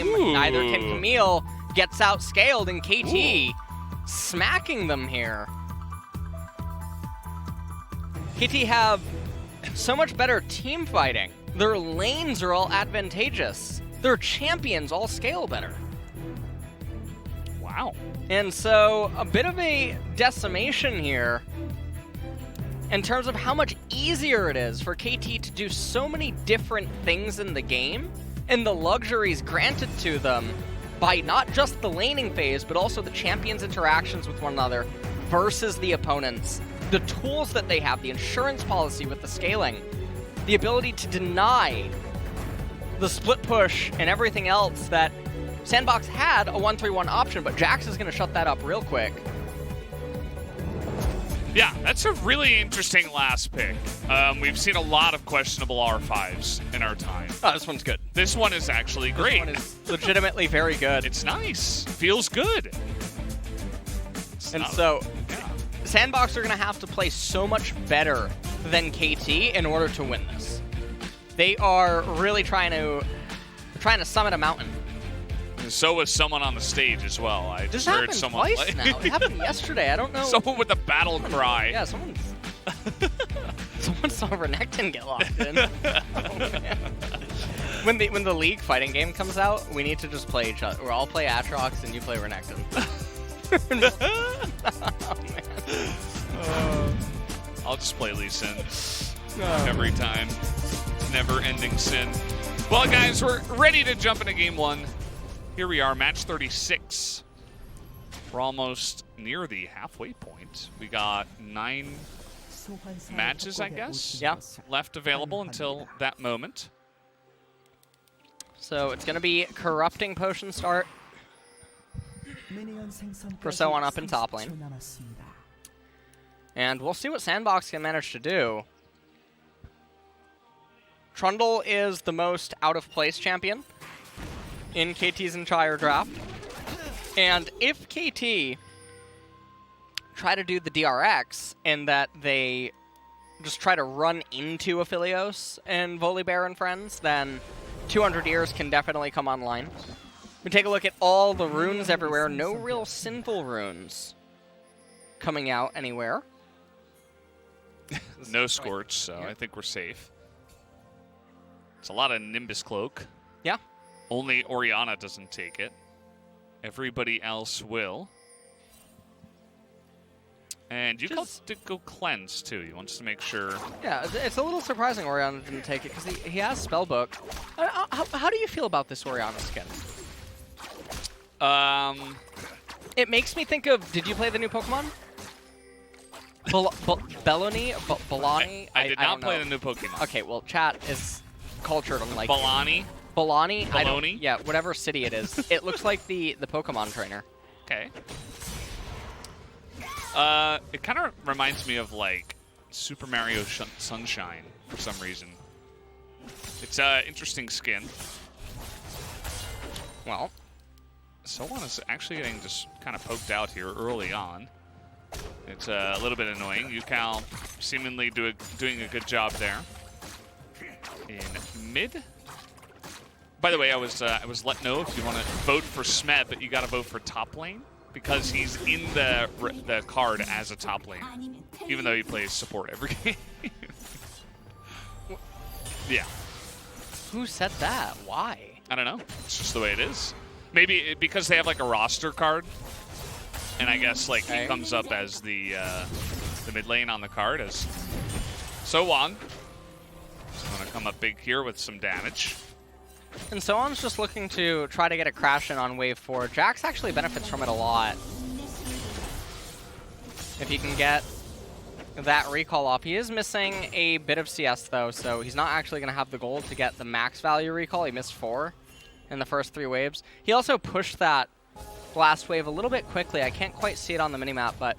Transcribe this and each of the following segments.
Ooh. Neither can Camille. Gets outscaled, and KT smacking them here. KT have so much better team fighting. Their lanes are all advantageous. Their champions all scale better. Wow. And so, a bit of a decimation here in terms of how much easier it is for KT to do so many different things in the game, and the luxuries granted to them by not just the laning phase, but also the champions' interactions with one another versus the opponents. The tools that they have, the insurance policy with the scaling, the ability to deny the split push and everything else that SANDBOX had a 1-3-1 option, but Jax is going to shut that up real quick. Yeah, that's a really interesting last pick. We've seen a lot of questionable R5s in our time. Oh, this one's good. This one is actually great. This one is legitimately very good. It's nice. Feels good. SANDBOX are going to have to play so much better than KT in order to win this. They are really trying to summit a mountain. And so was someone on the stage as well. I This just heard happened someone twice now. It happened yesterday. I don't know. Someone with a battle cry. Yeah, someone saw Renekton get locked in. Oh, man. When the League fighting game comes out, we need to just play each other. We'll all play Atrox and you play Renekton. Oh, man. I'll just play Lee Sin every time. Never-ending sin. Well, guys, we're ready to jump into Game 1. Here we are, match 36. We're almost near the halfway point. We got 9 matches, I guess, left available until that moment. So it's going to be Corrupting Potion start for SoHwan up in top lane. And we'll see what SANDBOX can manage to do. Trundle is the most out-of-place champion in KT's entire draft. And if KT try to do the DRX in that they just try to run into Aphelios and Volibear and friends, then 200 years can definitely come online. We take a look at all the runes everywhere. No real sinful runes coming out anywhere. No Scorch, so I think we're safe. It's a lot of Nimbus Cloak. Yeah. Only Orianna doesn't take it. Everybody else will. And Ucal did go cleanse, too. He wants to make sure. Yeah, it's a little surprising Orianna didn't take it, because he has Spellbook. How do you feel about this Orianna skin? It makes me think of, did you play the new Pokemon? Belloni? I did not play the new Pokemon. Okay, well, chat is cultured on like... Balani? Baloni? Yeah, whatever city it is. It looks like the Pokemon trainer. Okay. It kind of reminds me of, like, Super Mario Sunshine for some reason. It's an interesting skin. Well, SoHwan is actually getting just kind of poked out here early on. It's a little bit annoying. Ucal seemingly doing a good job there. In mid. By the way, I was let know if you want to vote for Smeb, but you got to vote for top lane because he's in the card as a top lane, even though he plays support every game. Yeah. Who said that? Why? I don't know. It's just the way it is. Maybe because they have like a roster card, and I guess like he comes up as the mid lane on the card as SoHwan. He's going to come up big here with some damage. And SoHwan's just looking to try to get a crash in on wave 4. Jax actually benefits from it a lot. If he can get that recall off. He is missing a bit of CS though, so he's not actually going to have the gold to get the max value recall. He missed 4 in the first 3 waves. He also pushed that last wave a little bit quickly. I can't quite see it on the minimap, but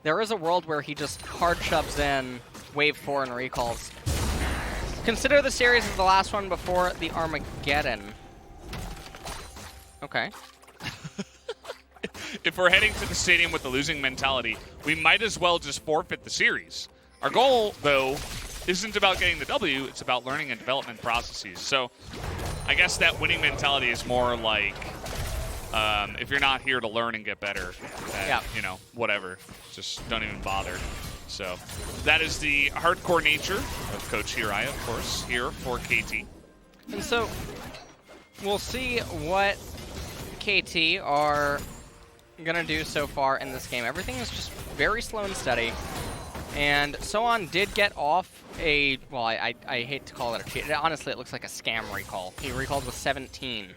there is a world where he just hard shoves in wave 4 and recalls. Consider the series as the last one before the Armageddon. Okay. If we're heading to the stadium with the losing mentality, we might as well just forfeit the series. Our goal, though, isn't about getting the W, it's about learning and development processes. So I guess that winning mentality is more like, if you're not here to learn and get better, then, you know, whatever, just don't even bother. So that is the hardcore nature of Coach Hirai, of course, here for KT. And so we'll see what KT are going to do so far in this game. Everything is just very slow and steady. And SoHwan did get off a, well, I hate to call it a cheat. Honestly, it looks like a scam recall. He recalled with 17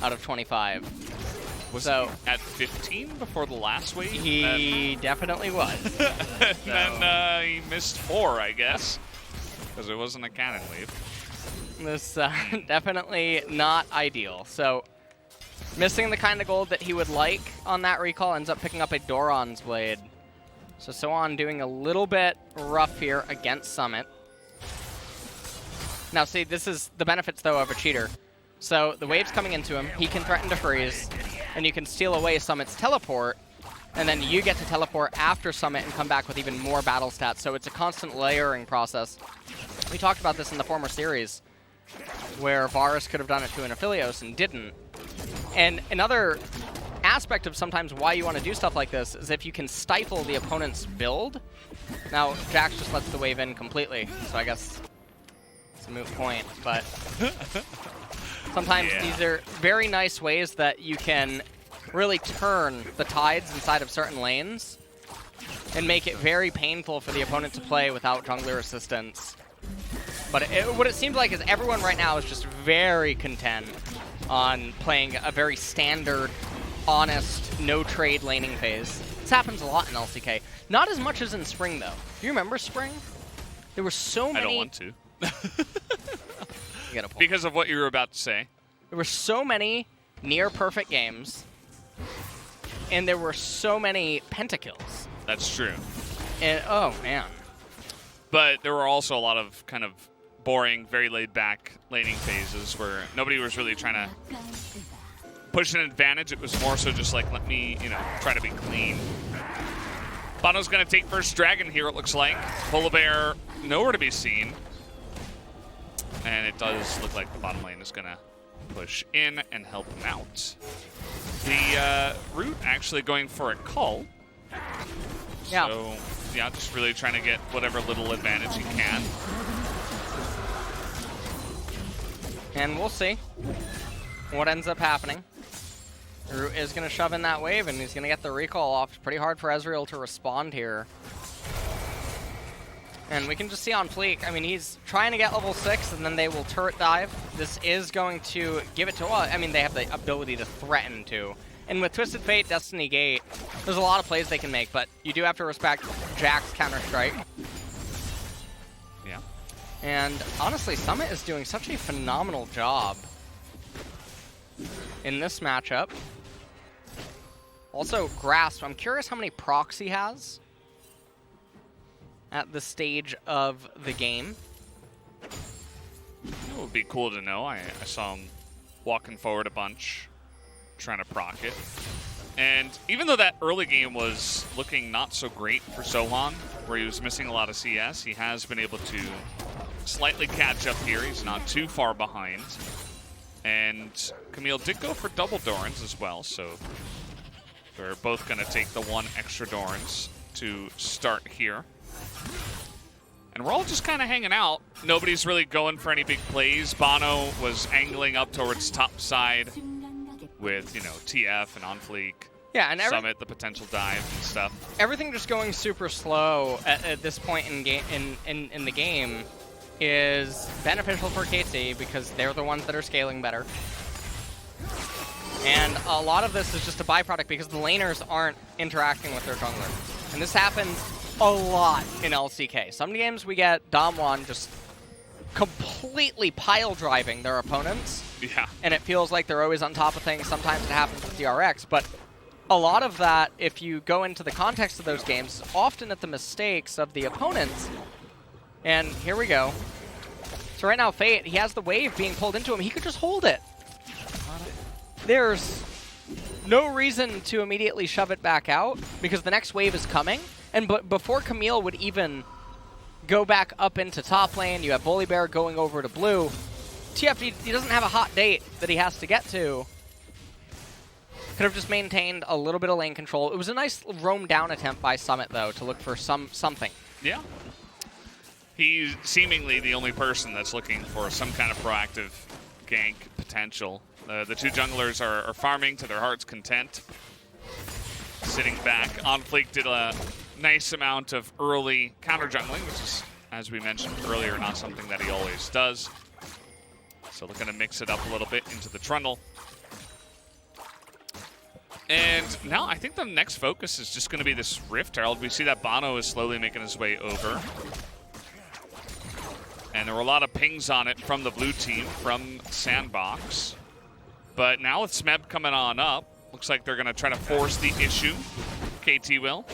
out of 25. Was so he at 15 before the last wave? He definitely was. And then he missed 4, I guess, because it wasn't a cannon wave. This definitely not ideal. So missing the kind of gold that he would like on that recall, ends up picking up a Doran's Blade. So SoHwan doing a little bit rough here against Summit. Now see, this is the benefits though of a cheater. So the wave's coming into him, he can threaten to freeze, and you can steal away Summit's teleport, and then you get to teleport after Summit and come back with even more battle stats. So it's a constant layering process. We talked about this in the former series, where Varus could have done it to an Aphelios and didn't. And another aspect of sometimes why you want to do stuff like this is if you can stifle the opponent's build. Now, Jax just lets the wave in completely, so I guess it's a moot point, but sometimes these are very nice ways that you can really turn the tides inside of certain lanes and make it very painful for the opponent to play without jungler assistance. But what it seems like is everyone right now is just very content on playing a very standard, honest, no-trade laning phase. This happens a lot in LCK. Not as much as in Spring, though. Do you remember Spring? There were so many... I don't want to. You got a point. Because of what you were about to say. There were so many near-perfect games, and there were so many pentakills. That's true. And, oh, man. But there were also a lot of kind of boring, very laid-back laning phases where nobody was really trying to push an advantage. It was more so just like, let me, you know, try to be clean. bonO's going to take first dragon here, it looks like. Volibear nowhere to be seen. And it does look like the bottom lane is going to push in and help him out. The root actually going for a call. Yeah. So, yeah, just really trying to get whatever little advantage he can. And we'll see what ends up happening. Root is going to shove in that wave, and he's going to get the recall off. It's pretty hard for Ezreal to respond here. And we can just see OnFleek. I mean, he's trying to get level 6, and then they will turret dive. This is going to give it to us. I mean, they have the ability to threaten to. And with Twisted Fate, Destiny Gate, there's a lot of plays they can make, but you do have to respect Jack's Counter-Strike. Yeah. And honestly, Summit is doing such a phenomenal job in this matchup. Also, Grasp, I'm curious how many procs he has at this stage of the game. It would be cool to know. I saw him walking forward a bunch, trying to proc it. And even though that early game was looking not so great for SoHwan, where he was missing a lot of CS, he has been able to slightly catch up here. He's not too far behind. And Camille did go for double Dorans as well, so they're both going to take the one extra Dorans to start here. And we're all just kind of hanging out. Nobody's really going for any big plays. bonO was angling up towards top side with, you know, TF and OnFleek. Yeah, and Summit, the potential dive and stuff. Everything just going super slow at this point in the game is beneficial for KT because they're the ones that are scaling better. And a lot of this is just a byproduct because the laners aren't interacting with their jungler. And this happens a lot in LCK. Some games we get Damwon just completely pile driving their opponents. Yeah. And it feels like they're always on top of things. Sometimes it happens with DRX, but a lot of that, if you go into the context of those games, is often at the mistakes of the opponents. And here we go. So right now, Fate, he has the wave being pulled into him. He could just hold it. There's no reason to immediately shove it back out because the next wave is coming. And before Camille would even go back up into top lane, you have Volibear going over to blue. TF, he doesn't have a hot date that he has to get to. Could have just maintained a little bit of lane control. It was a nice roam down attempt by Summit, though, to look for something. Yeah. He's seemingly the only person that's looking for some kind of proactive gank potential. The two junglers are farming to their heart's content. Sitting back. OnFleek did a nice amount of early counter jungling, which is, as we mentioned earlier, not something that he always does. So looking to mix it up a little bit into the Trundle. And now I think the next focus is just going to be this Rift Herald. We see that bonO is slowly making his way over. And there were a lot of pings on it from the blue team, from SANDBOX. But now with Smeb coming on up, looks like they're going to try to force the issue. KT will.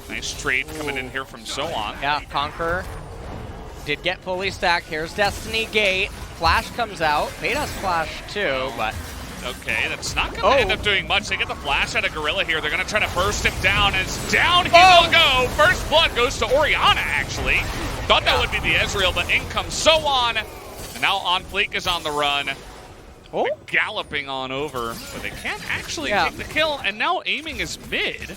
Nice trade coming in here from SoHwan. Yeah, Conqueror did get fully stacked. Here's Destiny Gate. Flash comes out. Fate has Flash too, but... Okay, that's not going to end up doing much. They get the flash out of Gorilla here. They're going to try to burst him down. As down he will go. First blood goes to Orianna, actually. Thought that would be the Ezreal, but in comes SoHwan. And now OnFleek is on the run. Galloping on over, but they can't actually take the kill. And now aiming is mid.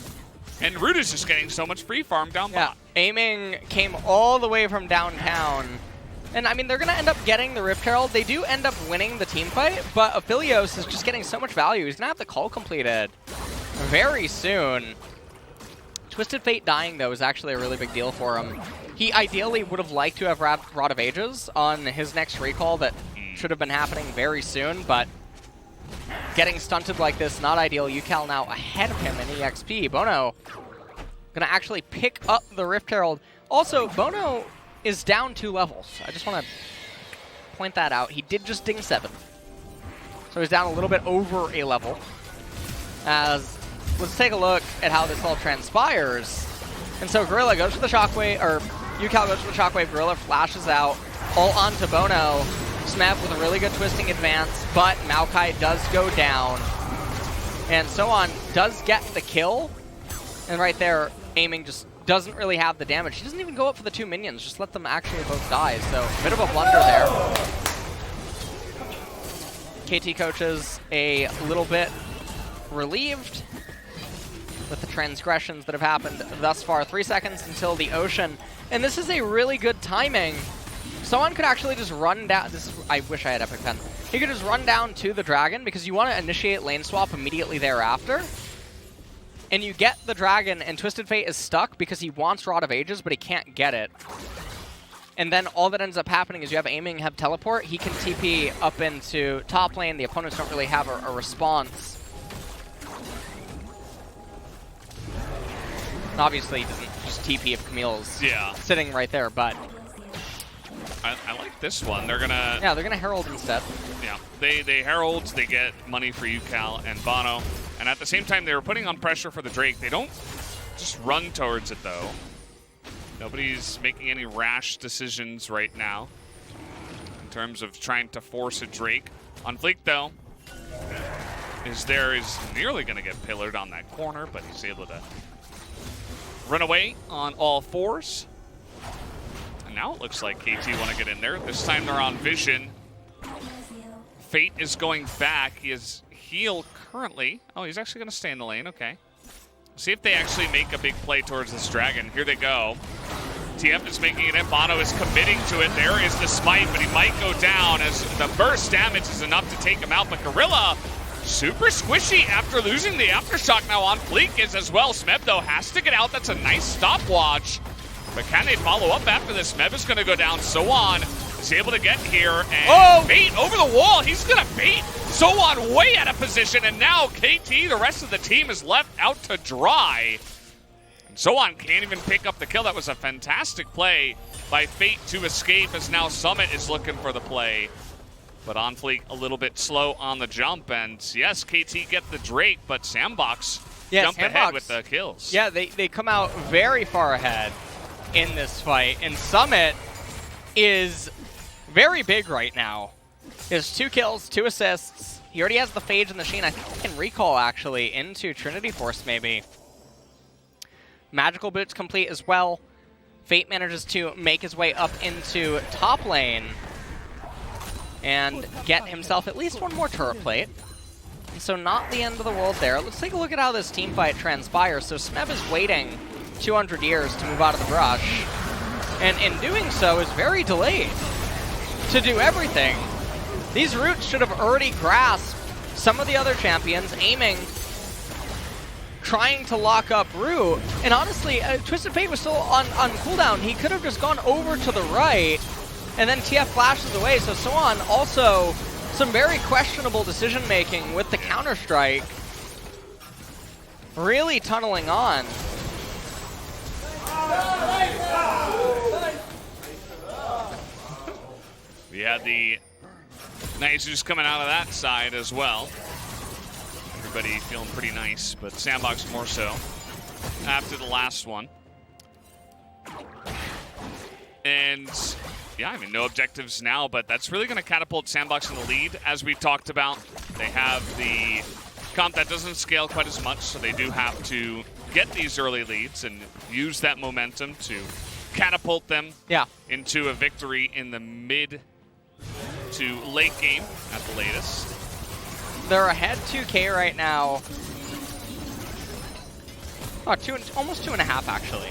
And Root is just getting so much free farm down bot. Aiming came all the way from downtown. And, I mean, they're going to end up getting the Rift Herald. They do end up winning the team fight, but Aphelios is just getting so much value. He's going to have the call completed very soon. Twisted Fate dying, though, is actually a really big deal for him. He ideally would have liked to have Rod of Ages on his next recall that should have been happening very soon, but getting stunted like this, not ideal. Ucal now ahead of him in EXP. bonO going to actually pick up the Rift Herald. Also, bonO is down 2 levels. I just want to point that out. He did just ding 7. So he's down a little bit over a level. As let's take a look at how this all transpires. And so Gorilla goes for the Shockwave, or Ucal goes for the Shockwave, Gorilla flashes out, all onto bonO. Smeb with a really good twisting advance, but Maokai does go down. And SoHwan does get the kill. And right there, aiming just doesn't really have the damage. He doesn't even go up for the 2 minions, just let them actually both die. So a bit of a blunder there. KT coaches a little bit relieved with the transgressions that have happened thus far. 3 seconds until the ocean. And this is a really good timing. Someone could actually just run down. I wish I had Epic Pen. He could just run down to the dragon because you want to initiate lane swap immediately thereafter. And you get the dragon, and Twisted Fate is stuck because he wants Rod of Ages, but he can't get it. And then all that ends up happening is you have aiming, have teleport. He can TP up into top lane. The opponents don't really have a response. Obviously, he doesn't just TP if Camille's sitting right there, but... I like this one. They're gonna... Yeah, they're gonna Herald instead. Yeah, they Herald, they get money for Ucal and bonO. And at the same time, they were putting on pressure for the Drake. They don't just run towards it, though. Nobody's making any rash decisions right now in terms of trying to force a Drake. OnFleek, though, is nearly going to get pillared on that corner, but he's able to run away on all 4s. And now it looks like KT want to get in there. This time they're on vision. Fate is going back. He is heal currently. Oh, he's actually going to stay in the lane. Okay. See if they actually make a big play towards this dragon. Here they go. TF is making it in. bonO is committing to it. There is the smite, but he might go down as the burst damage is enough to take him out. But Gorilla, super squishy after losing the Aftershock. Now OnFleek is as well. Smeb, though, has to get out. That's a nice stopwatch. But can they follow up after this? Smeb is going to go down. SoHwan is able to get here and bait over the wall. He's going to bait SoHwan way out of position. And now KT, the rest of the team, is left out to dry. And SoHwan can't even pick up the kill. That was a fantastic play by Fate to escape, as now Summit is looking for the play. But OnFleek a little bit slow on the jump. And yes, KT get the Drake, but SANDBOX jump ahead with the kills. Yeah, they come out very far ahead in this fight. And Summit is very big right now. He has 2 kills, 2 assists. He already has the Phage and the Sheen. I think he can recall, actually, into Trinity Force, maybe. Magical Boots complete as well. Fate manages to make his way up into top lane. and get himself at least one more turret plate. And so not the end of the world there. Let's take a look at how this team fight transpires. So Smeb is waiting 200 years to move out of the brush, and in doing so is very delayed to do everything. These roots should have already grasped some of the other champions, aiming, trying to lock up root. And honestly, Twisted Fate was still on cooldown. He could have just gone over to the right, and then TF flashes away. So SoHwan also some very questionable decision making with the Counter-Strike. Really tunneling on. We had the nice juice coming out of that side as well. Everybody feeling pretty nice, but SANDBOX more so after the last one. And yeah, I mean, no objectives now, but that's really going to catapult SANDBOX in the lead. As we talked about, they have the comp that doesn't scale quite as much, so they do have to get these early leads and use that momentum to catapult them into a victory in the mid to late game at the latest. They're ahead 2K right now. Oh, almost 2.5 actually.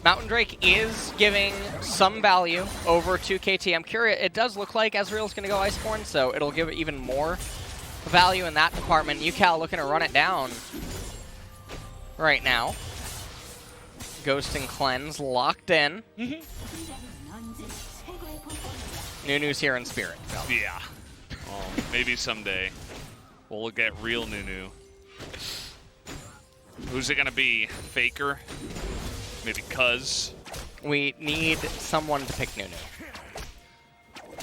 Mountain Drake is giving some value over 2KT. I'm curious, it does look like Ezreal's going to go Iceborne, so it'll give it even more value in that department. Ucal looking to run it down right now. Ghost and Cleanse locked in. Nunu's here in spirit. So. Yeah. Well, maybe someday we'll get real Nunu. Who's it going to be? Faker? Maybe Cuz? We need someone to pick Nunu.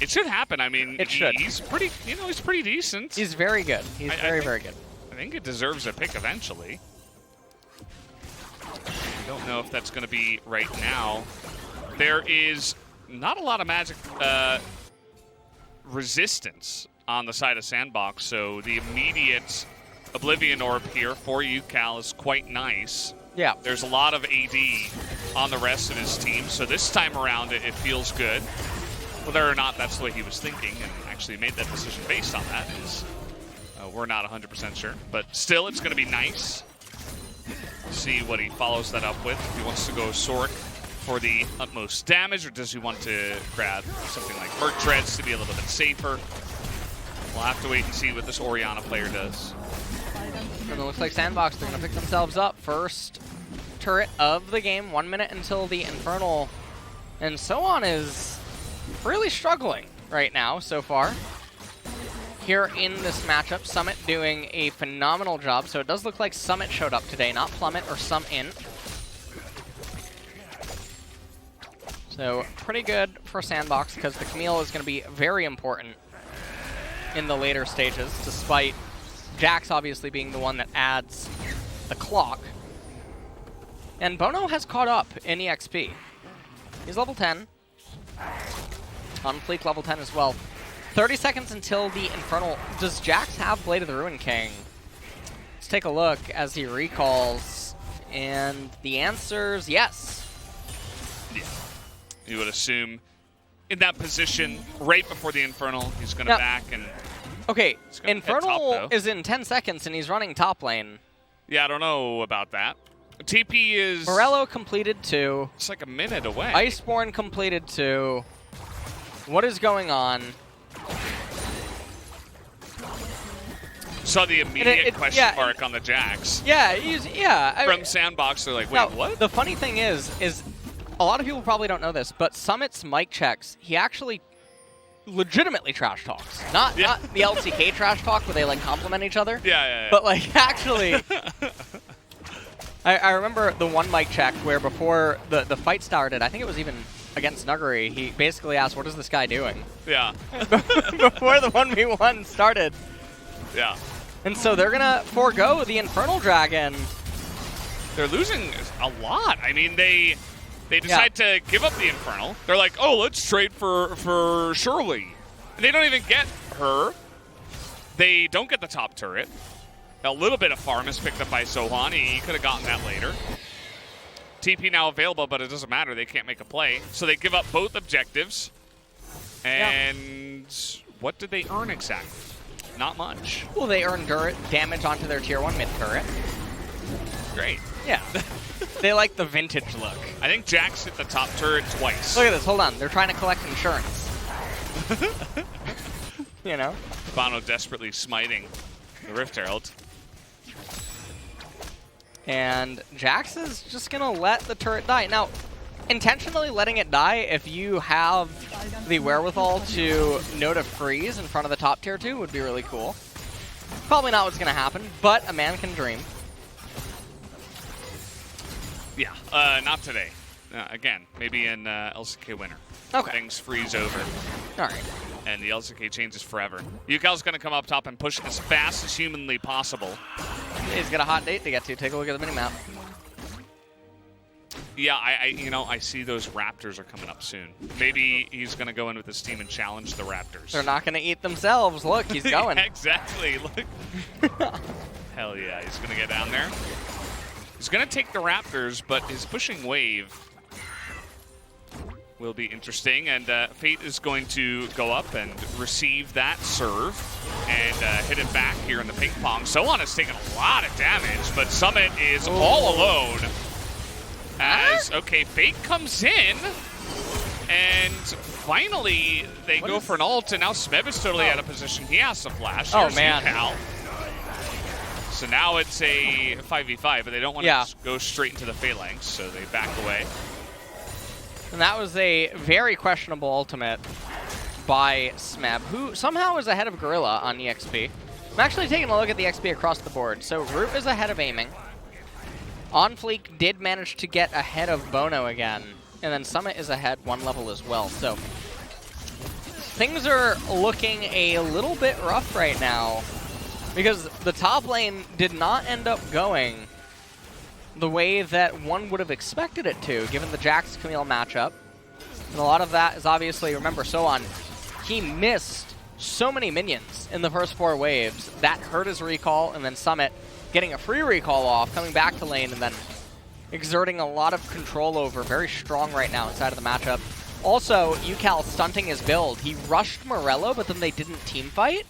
It should happen. I mean, he's pretty, he's pretty decent. He's very good. He's very good. I think it deserves a pick eventually. I don't know if that's going to be right now. There is not a lot of magic resistance on the side of SANDBOX, so the immediate Oblivion Orb here for Ucal is quite nice. Yeah. There's a lot of AD on the rest of his team, so this time around it feels good. Whether or not that's the way he was thinking and actually made that decision based on that is, we're not 100% sure. But still, it's going to be nice. See what he follows that up with. If he wants to go Sork for the utmost damage, or does he want to grab something like Merc Treads to be a little bit safer? We'll have to wait and see what this Orianna player does. And it looks like SANDBOX, they're going to pick themselves up. First turret of the game, 1 minute until the Infernal. And SoHwan is really struggling right now so far. Here in this matchup, Summit doing a phenomenal job. So it does look like Summit showed up today, not Plummet or Sumint. So pretty good for SANDBOX because the Camille is going to be very important in the later stages, despite Jax obviously being the one that adds the clock. And bonO has caught up in EXP. He's level 10. OnFleek level 10 as well. 30 seconds until the Infernal. Does Jax have Blade of the Ruin King? Let's take a look as he recalls. And the answer's yes. Yeah. You would assume in that position right before the Infernal, he's going to back and... Okay, Infernal top, is in 10 seconds and he's running top lane. Yeah, I don't know about that. TP is... Morello completed 2. It's like a minute away. Iceborne completed 2. What is going on? Saw the immediate question mark on the Jax. Yeah, From SANDBOX, they're like, wait, now, what? The funny thing is a lot of people probably don't know this, but Summit's mic checks, he actually legitimately trash talks. Not the LCK trash talk where they like compliment each other. Yeah. But like actually, I remember the one mic check where before the fight started, I think it was even against Nuggery, he basically asked, what is this guy doing? Yeah. Before the 1v1 started. Yeah. And so they're going to forego the Infernal Dragon. They're losing a lot. I mean, they decide to give up the Infernal. They're like, oh, let's trade for Shirley. And they don't even get her. They don't get the top turret. A little bit of farm is picked up by SoHwan. He could have gotten that later. TP now available, but it doesn't matter. They can't make a play. So they give up both objectives. And what did they earn exactly? Not much. Well, they earn damage onto their tier 1 mid turret. Great. Yeah. They like the vintage look. I think Jax hit the top turret twice. Look at this, hold on. They're trying to collect insurance. You know? bonO desperately smiting the Rift Herald. And Jax is just going to let the turret die. Now, intentionally letting it die, if you have the wherewithal to know to freeze in front of the top tier 2, would be really cool. Probably not what's going to happen, but a man can dream. Yeah, not today. Again, maybe in LCK winter. Okay. Things freeze over. All right. And the LCK changes forever. Ucal's going to come up top and push as fast as humanly possible. He's got a hot date to get to. Take a look at the minimap. Yeah, I see those Raptors are coming up soon. Maybe he's going to go in with his team and challenge the Raptors. They're not going to eat themselves. Look, he's going. Exactly. Look. Hell yeah, he's going to get down there. He's going to take the Raptors, but his pushing wave will be interesting. And Fate is going to go up and receive that serve and hit it back here in the ping pong. SoHwan has taken a lot of damage, but Summit is all alone. As, okay, Fate comes in, and finally they go for an ult, and now Smeb is totally out of position. He has to flash. Oh, Here's man. Ucal. So now it's a 5v5, but they don't want to just go straight into the phalanx, so they back away. And that was a very questionable ultimate by Smeb, who somehow is ahead of Gorilla on EXP. I'm actually taking a look at the XP across the board. So Root is ahead of aiming. OnFleek did manage to get ahead of bonO again, and then Summit is ahead 1 level as well. So things are looking a little bit rough right now, because the top lane did not end up going the way that one would have expected it to, given the Jax Camille matchup. And a lot of that is obviously, remember, SoHwan, he missed so many minions in the first 4 waves. That hurt his recall, and then Summit getting a free recall off, coming back to lane, and then exerting a lot of control over. Very strong right now inside of the matchup. Also, Ucal stunting his build. He rushed Morello, but then they didn't team fight.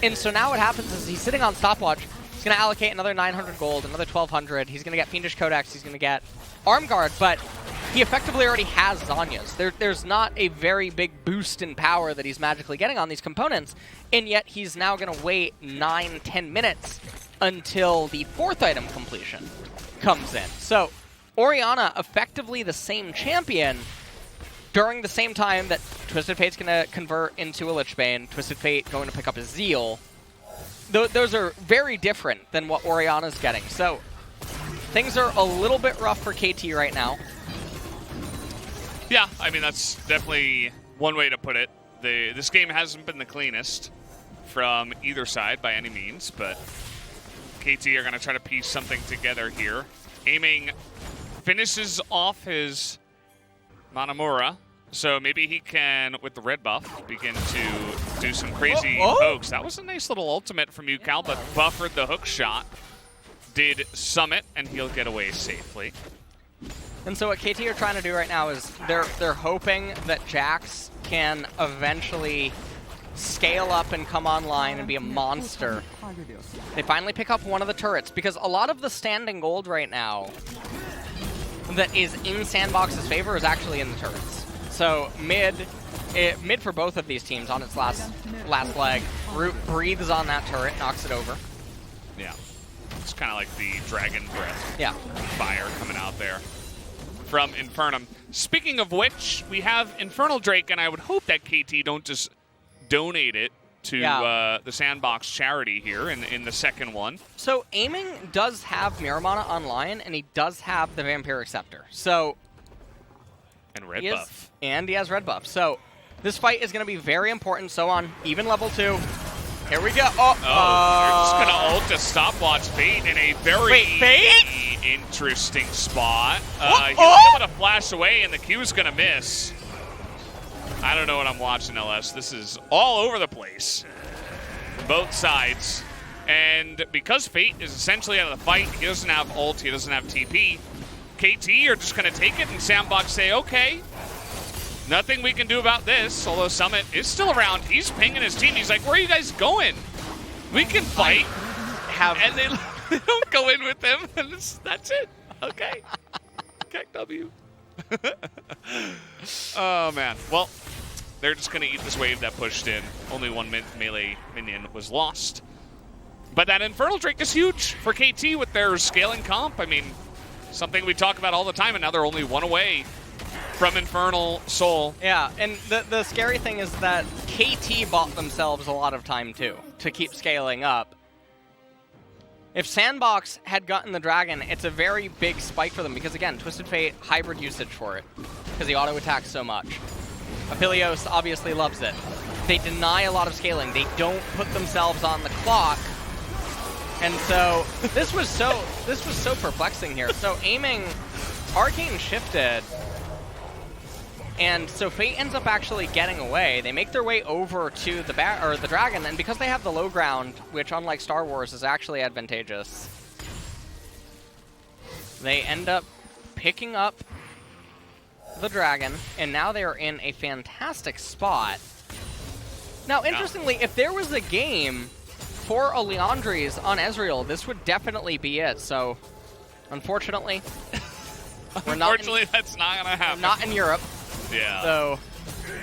And so now what happens is he's sitting on stopwatch. He's going to allocate another 900 gold, another 1,200. He's going to get Fiendish Codex. He's going to get Arm Guard, but he effectively already has Zhonya's. There's not a very big boost in power that he's magically getting on these components, and yet he's now going to wait 9-10 minutes until the 4th item completion comes in. So Orianna, effectively the same champion, during the same time that Twisted Fate's going to convert into a Lichbane, Twisted Fate going to pick up a Zeal. Those are very different than what Orianna's getting. So things are a little bit rough for KT right now. Yeah, I mean, that's definitely one way to put it. This game hasn't been the cleanest from either side by any means, but KT are going to try to piece something together here. Aiming finishes off his Manamura, so maybe he can, with the red buff, begin to do some crazy pokes. That was a nice little ultimate from Ucal, but buffered the hook shot. Did Summit, and he'll get away safely. And so what KT are trying to do right now is they're hoping that Jax can eventually scale up and come online and be a monster. They finally pick up one of the turrets, because a lot of the standing gold right now that is in SANDBOX's favor is actually in the turrets. So mid for both of these teams on its last leg. Root breathes on that turret, knocks it over. Yeah, it's kind of like the dragon breath. Yeah, fire coming out there from Infernum. Speaking of which, we have Infernal Drake, and I would hope that KT don't just donate it to the SANDBOX charity here in the second one. So aiming does have Miramana online, and he does have the Vampiric Scepter. So and red buff. And he has red buff. So this fight is going to be very important. SoHwan, even level 2. Here we go. They're just going to ult a stopwatch Fate in a very interesting spot. He's able to flash away, and the Q is going to miss. I don't know what I'm watching, LS. This is all over the place. Both sides. And because Fate is essentially out of the fight, he doesn't have ult, he doesn't have TP, KT are just going to take it, and SANDBOX say, okay, Nothing we can do about this, although Summit is still around. He's pinging his team. He's like, where are you guys going? We can fight. And they don't go in with him, and that's it. Okay. Keck W. Oh, man. Well, they're just going to eat this wave that pushed in. Only one melee minion was lost. But that Infernal Drake is huge for KT with their scaling comp. I mean, something we talk about all the time, and now they're only one away from Infernal Soul. Yeah, and the scary thing is that KT bought themselves a lot of time, too, to keep scaling up. If SANDBOX had gotten the Dragon, it's a very big spike for them because, again, Twisted Fate, hybrid usage for it because he auto-attacks so much. Aphelios obviously loves it. They deny a lot of scaling. They don't put themselves on the clock. And so this was so perplexing here. So aiming, Arcane shifted, and so Fate ends up actually getting away. They make their way over to the Dragon, and because they have the low ground, which unlike Star Wars is actually advantageous, they end up picking up the Dragon, and now they are in a fantastic spot. Now, interestingly, if there was a game for a Leandries on Ezreal, this would definitely be it. So, unfortunately, that's not gonna happen. Not in Europe. Yeah. So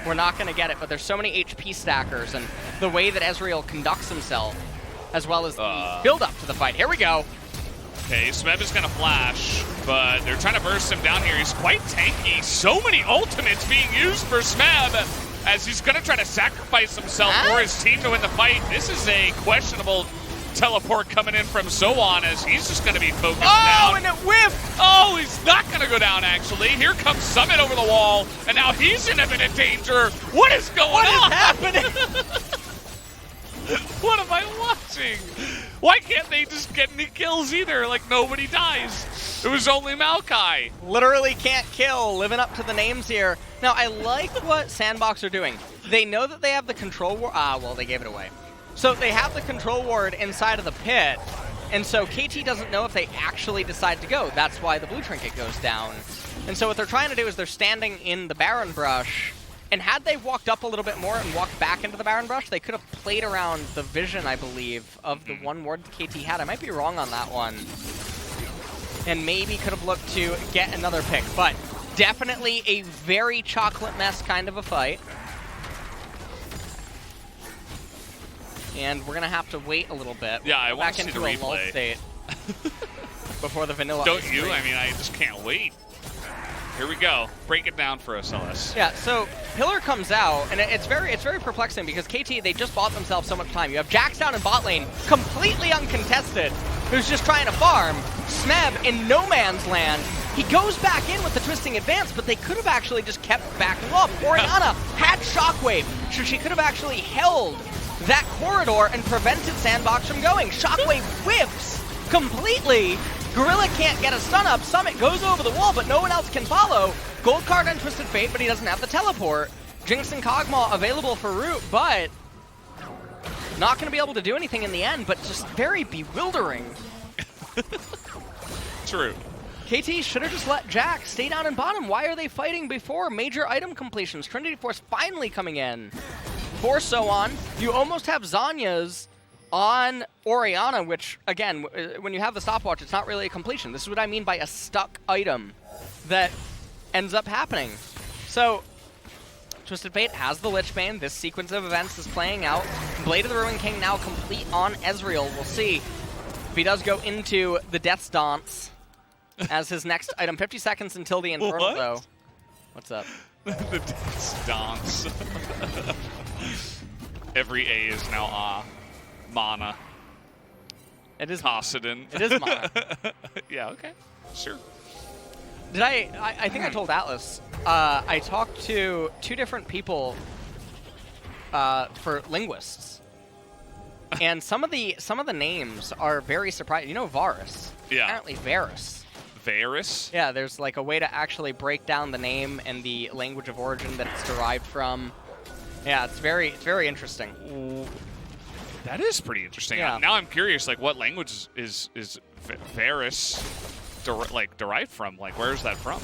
we're not gonna get it. But there's so many HP stackers, and the way that Ezreal conducts himself, as well as the build-up to the fight. Here we go. Okay, Smeb is gonna flash, but they're trying to burst him down here. He's quite tanky. So many ultimates being used for Smeb, as he's going to try to sacrifice himself for his team to win the fight. This is a questionable teleport coming in from SoHwan, as he's just going to be focused down. Oh, and it whiffed! Oh, he's not going to go down, actually. Here comes Summit over the wall, and now he's in a bit of danger. What is going on? What is happening? What am I watching? Why can't they just get any kills either? Like, nobody dies. It was only Maokai. Literally can't kill, living up to the names here. Now, I like what SANDBOX are doing. They know that they have the control ward. Well, they gave it away. So they have the control ward inside of the pit, and so KT doesn't know if they actually decide to go. That's why the blue trinket goes down. And so what they're trying to do is they're standing in the Baron brush, and had they walked up a little bit more and walked back into the Baron brush, they could have played around the vision, I believe, of the one ward KT had. I might be wrong on that one. And maybe could have looked to get another pick, but definitely a very chocolate mess kind of a fight. And we're going to have to wait a little bit. Yeah, I want back to see into the a lull replay. state before the vanilla. Don't you? I mean, I just can't wait. Here we go. Break it down for us, LS. Yeah, so Pillar comes out, and it's very perplexing because KT, they just bought themselves so much time. You have Jax down in bot lane, completely uncontested, who's just trying to farm. Smeb in no man's land. He goes back in with the twisting advance, but they could have actually just kept backing up. Orianna had Shockwave, so she could have actually held that corridor and prevented SANDBOX from going. Shockwave whiffs completely. Gorilla can't get a stun up. Summit goes over the wall, but no one else can follow. Gold card on Twisted Fate, but he doesn't have the teleport. Jinx and Kog'Maw available for root, but not going to be able to do anything in the end, but just very bewildering. True. KT should have just let Jack stay down in bottom. Why are they fighting before major item completions? Trinity Force finally coming in for SoHwan. You almost have Zanya's on Orianna, which, again, when you have the stopwatch, it's not really a completion. This is what I mean by a stuck item that ends up happening. So, Twisted Fate has the Lichbane. This sequence of events is playing out. Blade of the Ruined King now complete on Ezreal. We'll see if he does go into the Death's Dance as his next item. 50 seconds until the Infernal, though. What's up? The Death's Dance. Every A is now Mana. It is Tossidon. It is Mana. Yeah, okay. Sure. Did I think I told Atlas. I talked to 2 different people for linguists. And some of the names are very surprising. You know Varus? Yeah. Apparently Varus. Varus? Yeah, there's like a way to actually break down the name and the language of origin that it's derived from. Yeah, it's very interesting. That is pretty interesting. Yeah. Now I'm curious, like, what language is Varus derived from? Like, where is that from?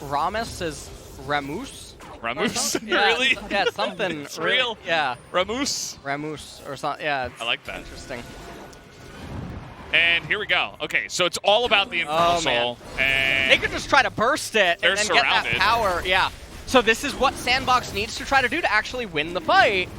Ramus is Ramus. Rammus? Yeah, Really? Yeah, something. It's really, real. Yeah. Rammus? Rammus or something. Yeah. I like that. Interesting. And here we go. Okay, so it's all about the Infernal Soul. And they could just try to burst it they're and then surrounded. get that power. Yeah. So this is what SANDBOX needs to try to do to actually win the fight,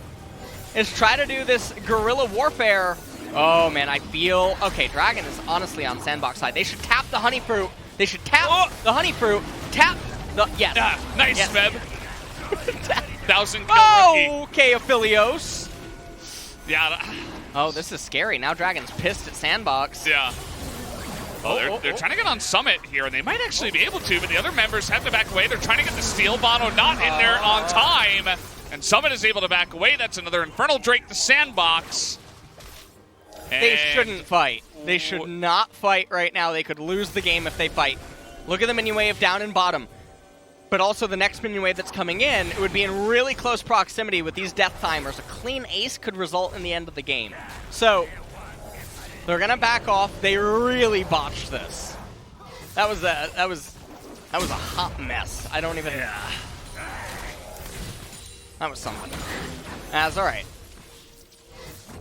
is try to do this guerrilla warfare. Oh, man, I feel... Okay, Dragon is honestly on SANDBOX side. They should tap the honey fruit. They should tap the honey fruit. Tap the... Yes. Nice, yes. Smeb. 1,000 kill Oh, okay, Aphelios. Yeah. Oh, this is scary. Now Dragon's pissed at SANDBOX. Yeah. Well, they're trying to get on Summit here, and they might actually be able to, but the other members have to back away. They're trying to get the steal. bonO not in there on time, and Summit is able to back away. That's another Infernal Drake to SANDBOX. They shouldn't fight. They should not fight right now. They could lose the game if they fight. Look at the minion wave down in bottom. But also the next minion wave that's coming in, it would be in really close proximity with these death timers. A clean ace could result in the end of the game. So they're gonna back off. They really botched this. That was a hot mess. I don't even. That was something. That's all right.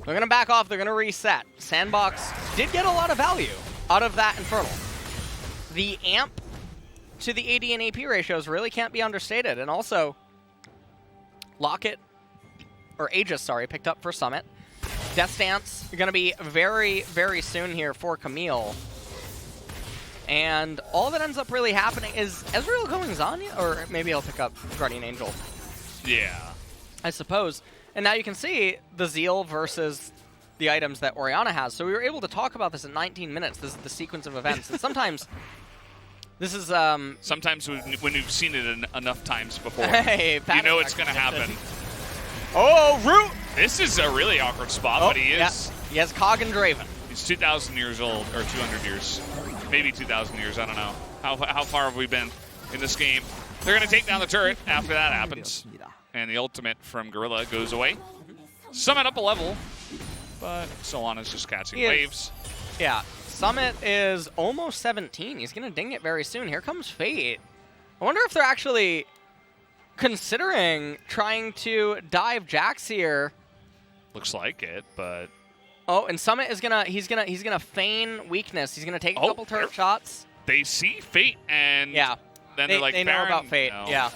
They're gonna back off. They're gonna reset. SANDBOX did get a lot of value out of that Infernal. The amp to the AD and AP ratios really can't be understated. And also, Locket, or Aegis, sorry, picked up for Summit. Death Stance going to be very, very soon here for Camille. And all that ends up really happening is Ezreal going Zanya, or maybe I'll pick up Guardian Angel. Yeah. I suppose. And now you can see the Zeal versus the items that Orianna has. So we were able to talk about this in 19 minutes. This is the sequence of events. And sometimes... This is, Sometimes when you've seen it enough times before, hey, you know it's going to happen. Oh, Root! This is a really awkward spot, but he is... Yeah. He has Cog and Draven. He's 2,000 years old, or 200 years. Maybe 2,000 years, I don't know. How far have we been in this game? They're going to take down the turret after that happens. And the ultimate from Gorilla goes away. Summit up a level, but SoHwan is just catching waves. Yeah. Summit is almost 17. He's going to ding it very soon. Here comes Fate. I wonder if they're actually considering trying to dive Jax here. Looks like it, but... Oh, and Summit is he's gonna feign weakness. He's gonna take a couple turret shots. They see Fate, and then they're like, they know about Fate. No. Yeah.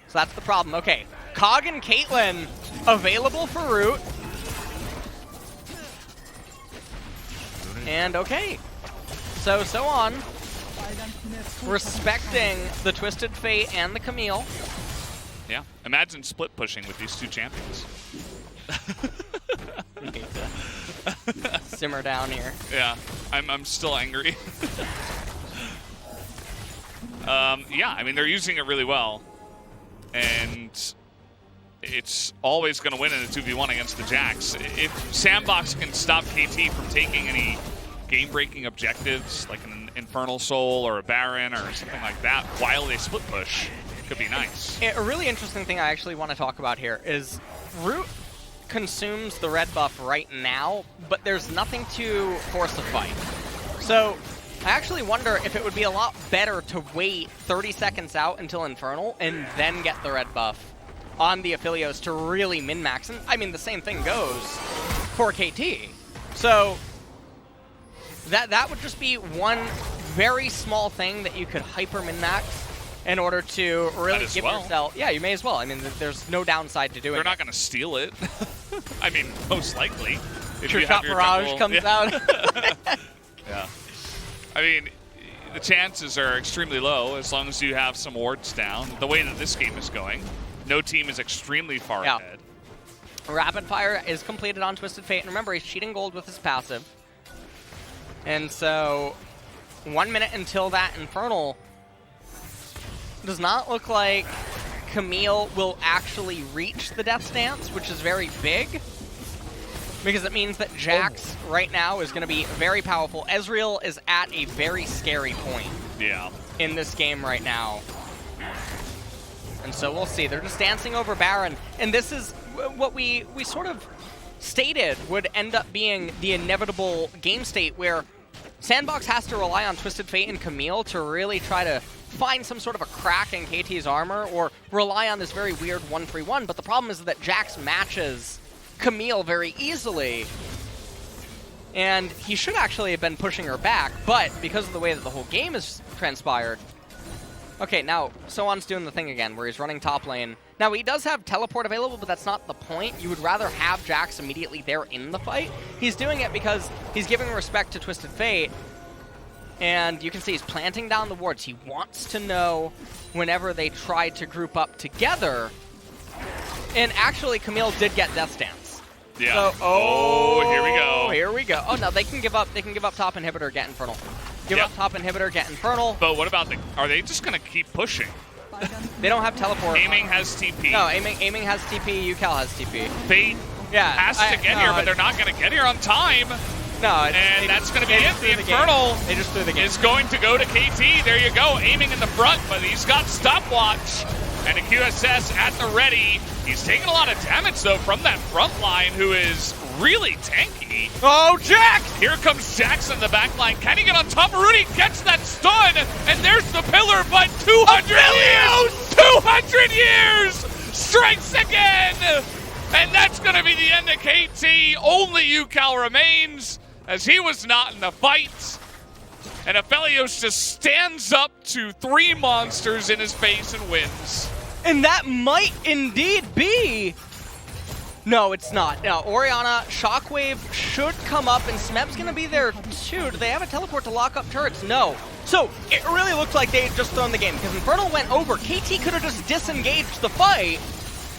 So that's the problem. Okay, Cog and Caitlyn available for Root. And okay, so SoHwan respecting the Twisted Fate and the Camille. Yeah, imagine split pushing with these two champions. Simmer down here. Yeah, I'm still angry. Yeah, I mean they're using it really well, and it's always going to win in a 2v1 against the Jax. If SANDBOX can stop KT from taking any game-breaking objectives, like an Infernal Soul or a Baron or something like that, while they split push, could be nice. A really interesting thing I actually want to talk about here is Root consumes the red buff right now, but there's nothing to force a fight. So I actually wonder if it would be a lot better to wait 30 seconds out until Infernal and then get the red buff on the Aphelios to really min-max. And I mean, the same thing goes for KT. So that would just be one very small thing that you could hyper min-max in order to really give yourself... Yeah, you may as well. I mean, there's no downside to doing it. They're not going to steal it. I mean, most likely. True Shot Barrage comes out. Yeah. I mean, the chances are extremely low as long as you have some wards down. The way that this game is going, no team is extremely far ahead. Rapid Fire is completed on Twisted Fate. And remember, he's cheating gold with his passive. And so, 1 minute until that Infernal. Does not look like Camille will actually reach the Death Stance, which is very big. Because it means that Jax right now is going to be very powerful. Ezreal is at a very scary point in this game right now. And so we'll see. They're just dancing over Baron. And this is what we sort of stated would end up being the inevitable game state where SANDBOX has to rely on Twisted Fate and Camille to really try to find some sort of a crack in KT's armor, or rely on this very weird 1-3-1, but the problem is that Jax matches Camille very easily, and he should actually have been pushing her back, but because of the way that the whole game has transpired... Okay, now, SoHwan's doing the thing again, where he's running top lane. Now, he does have teleport available, but that's not the point. You would rather have Jax immediately there in the fight. He's doing it because he's giving respect to Twisted Fate, and you can see he's planting down the wards. He wants to know whenever they try to group up together. And actually, Camille did get Death Stance. Yeah. So, here we go. Here we go. Oh, no, they can give up. They can give up top inhibitor, get Infernal. Give up top inhibitor, get Infernal. But what about are they just going to keep pushing? They don't have teleport. Aiming has TP. No, aiming has TP, Ucal has TP. Fate has to get here, but they're not going to get here on time. No, and that's going to be it. The Infernal they just threw the game. is going to go to KT. There you go, aiming in the front, but he's got stopwatch. And a QSS at the ready. He's taking a lot of damage, though, from that front line, who is really tanky. Oh, Jax! Here comes Jax in the back line. Can he get on top? Rudy gets that stun, and there's the pillar, but 200 years! 200 years! Strikes again! And that's going to be the end of KT. Only Ucal remains, as he was not in the fight. And Aphelios just stands up to 3 monsters in his face and wins. And that might indeed be... No, it's not. No, Orianna, Shockwave should come up, and Smeb's going to be there too. Do they have a teleport to lock up turrets? No. So, it really looked like they had just thrown the game, because Infernal went over. KT could have just disengaged the fight,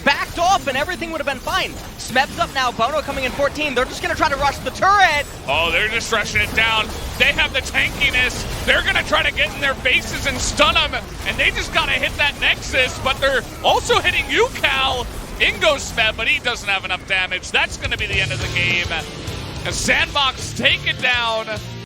backed off, and everything would have been fine. Smeb's up now, bonO coming in 14. They're just going to try to rush the turret. Oh, they're just rushing it down. They have the tankiness. They're going to try to get in their faces and stun them, and they just got to hit that Nexus, but they're also hitting Ucal. In goes Smeb, but he doesn't have enough damage. That's going to be the end of the game. As SANDBOX take it down.